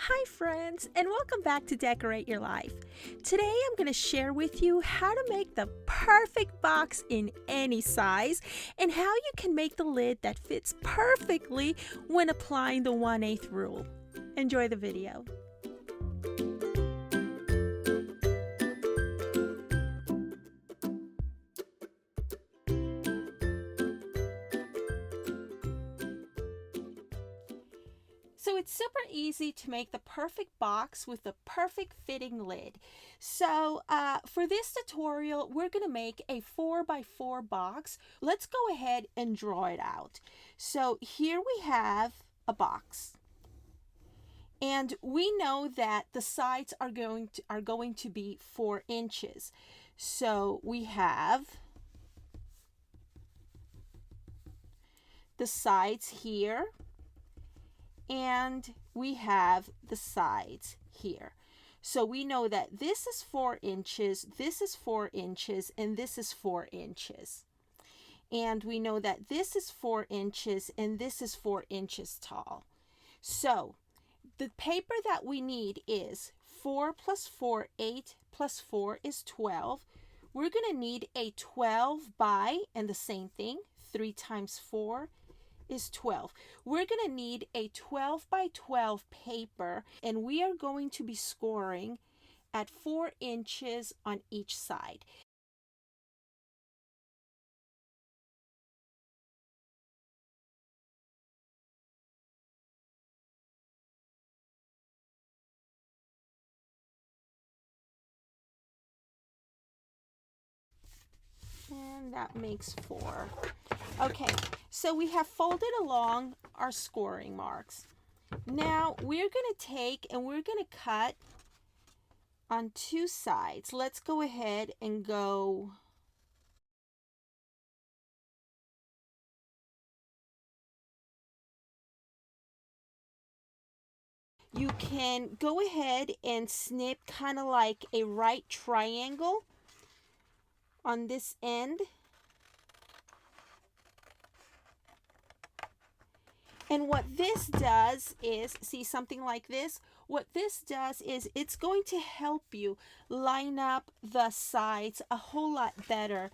Hi friends, and welcome back to Decorate Your Life. Today I'm going to share with you how to make the perfect box in any size and how you can make the lid that fits perfectly when applying the 1/8 rule. Enjoy the video. So it's super easy to make the perfect box with the perfect fitting lid. So for this tutorial, we're going to make a 4x4 box. Let's go ahead and draw it out. So here we have a box. And we know that the sides are going to be 4 inches. So we have the sides here. And we have the sides here. So we know that this is 4 inches, this is 4 inches, and this is 4 inches. And we know that this is 4 inches and this is 4 inches tall. So the paper that we need is 4 plus 4, 8 plus 4 is 12. We're going to need a 12 by, and the same thing, 3 times 4 is 12. We're going to need a 12 by 12 paper, and we are going to be scoring at 4 inches on each side. And that makes 4. Okay, so we have folded along our scoring marks. Now we're going to take and we're going to cut on 2 sides. Let's go ahead and go . You can go ahead and snip kind of like a right triangle on this end. And what this does is, see something like this? What this does is it's going to help you line up the sides a whole lot better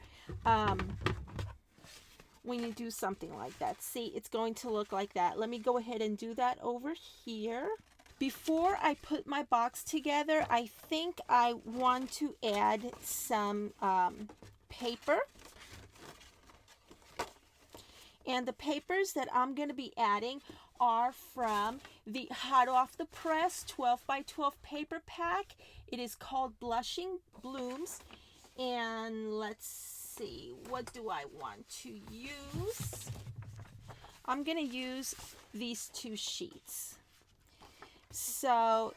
when you do something like that. See, it's going to look like that. Let me go ahead and do that over here. Before I put my box together, I think I want to add some paper. And the papers that I'm going to be adding are from the Hot Off the Press 12 by 12 paper pack. It is called Blushing Blooms. And let's see, what do I want to use? I'm going to use these 2 sheets. So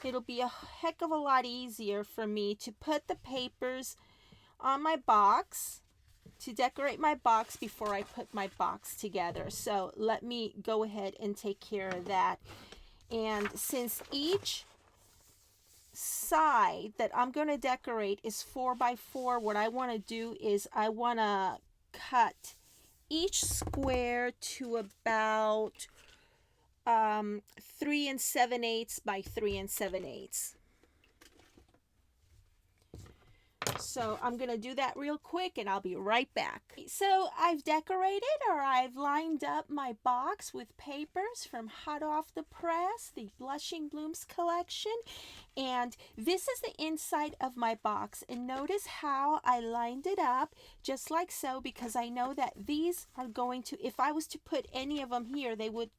it'll be a heck of a lot easier for me to put the papers on my box, to decorate my box before I put my box together. So let me go ahead and take care of that. And since each side that I'm going to decorate is 4 by 4, what I want to do is I want to cut each square to about 3 7/8 by 3 7/8. So I'm going to do that real quick and I'll be right back. So I've decorated, or I've lined up my box with papers from Hot Off the Press, the Blushing Blooms collection. And this is the inside of my box. And notice how I lined it up just like so, because I know that these are going to, if I was to put any of them here, they would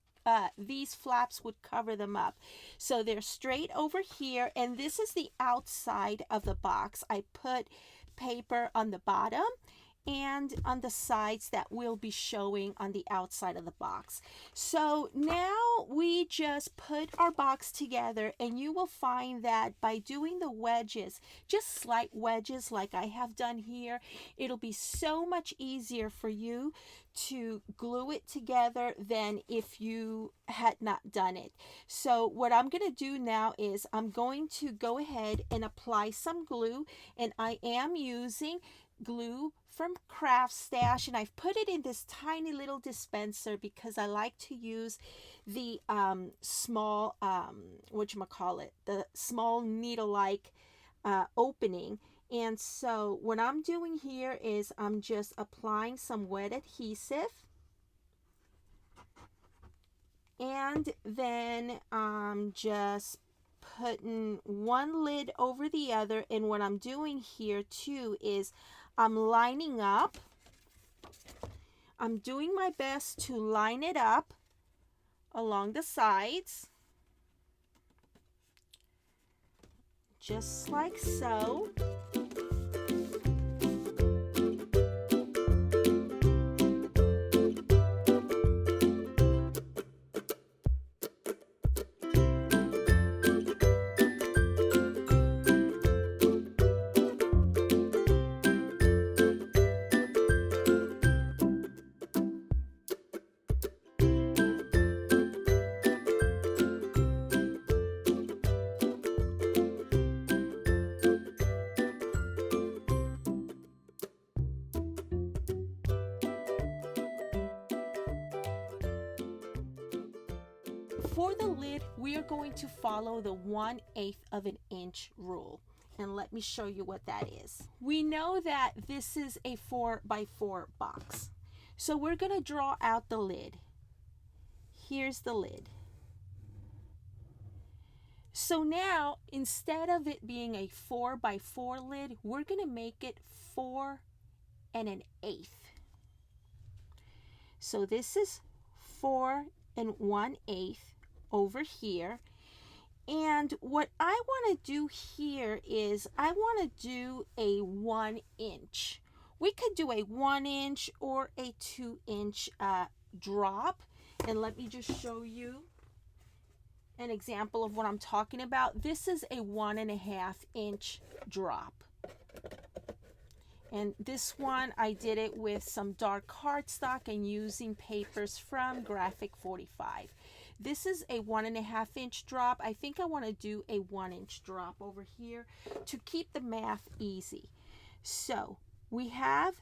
these flaps would cover them up. So they're straight over here, and this is the outside of the box. I put paper on the bottom and on the sides that will be showing on the outside of the box. So now we just put our box together, and you will find that by doing the wedges, just slight wedges like I have done here, it'll be so much easier for you to glue it together than if you had not done it. So what I'm going to do now is I'm going to go ahead and apply some glue, and I am using glue from Craft Stash, and I've put it in this tiny little dispenser because I like to use the small, whatchamacallit, the small needle-like opening. And so what I'm doing here is I'm just applying some wet adhesive. And then I'm just putting one lid over the other. And what I'm doing here too is I'm lining up. I'm doing my best to line it up along the sides, just like so. For the lid, we are going to follow the 1/8 of an inch rule. And let me show you what that is. We know that this is a 4x4 box. So we're going to draw out the lid. Here's the lid. So now, instead of it being a 4x4 lid, we're going to make it 4 1/8. So this is 4 1/8 over here. And what I want to do here is I want to do a 1 inch. We could do a 1 inch or a 2 inch drop. And let me just show you an example of what I'm talking about. This is a 1.5 inch drop. And this one, I did it with some dark cardstock and using papers from Graphic 45. This is a 1.5 inch drop. I think I want to do a 1 inch drop over here to keep the math easy. So we have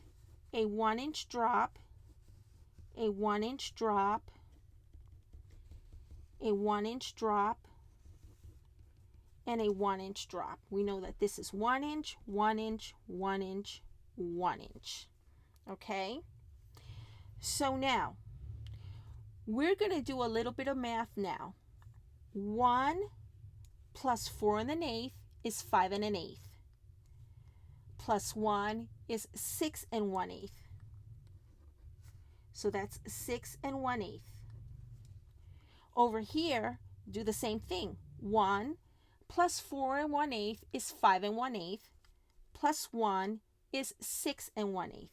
a 1 inch drop, a 1 inch drop, a 1 inch drop, and a 1 inch drop. We know that this is 1 inch, 1 inch, 1 inch, 1 inch. Okay? So now, we're going to do a little bit of math now. 1 plus 4 1/8 is 5 1/8. Plus 1 is 6 1/8. So that's 6 1/8. Over here, do the same thing. 1 plus 4 1/8 is 5 1/8. Plus 1 is 6 1/8.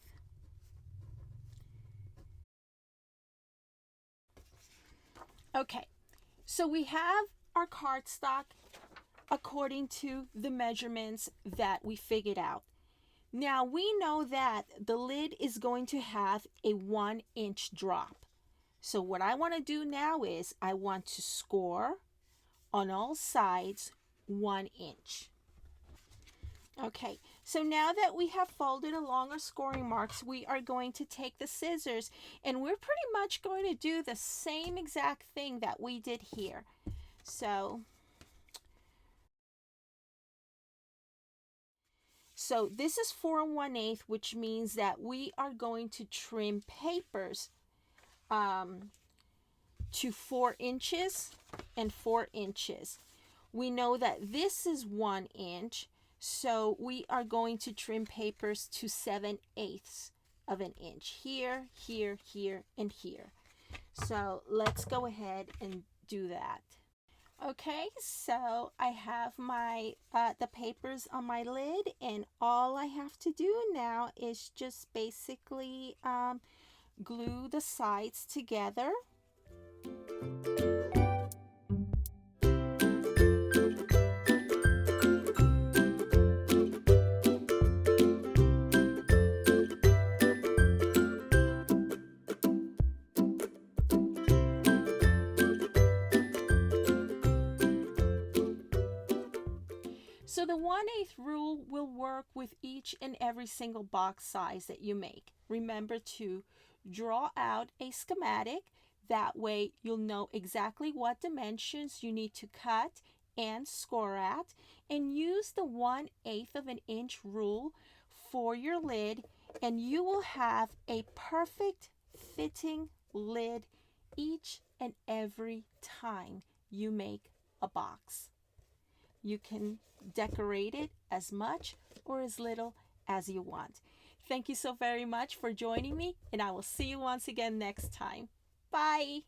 Okay, so we have our cardstock according to the measurements that we figured out. Now we know that the lid is going to have a 1 inch drop. So what I want to do now is I want to score on all sides 1 inch. Okay, so now that we have folded along our scoring marks, we are going to take the scissors and we're pretty much going to do the same exact thing that we did here. So this is 4 1/8, which means that we are going to trim papers to 4 inches and 4 inches. We know that this is 1 inch. So we are going to trim papers to 7/8 of an inch. Here, here, here, and here. So let's go ahead and do that. Okay, so I have my the papers on my lid, and all I have to do now is just basically glue the sides together. So the 1/8 rule will work with each and every single box size that you make. Remember to draw out a schematic That way you'll know exactly what dimensions you need to cut and score at, and use the 1/8 of an inch rule for your lid, and you will have a perfect fitting lid each and every time you make a box. You can decorate it as much or as little as you want. Thank you so very much for joining me, and I will see you once again next time. Bye!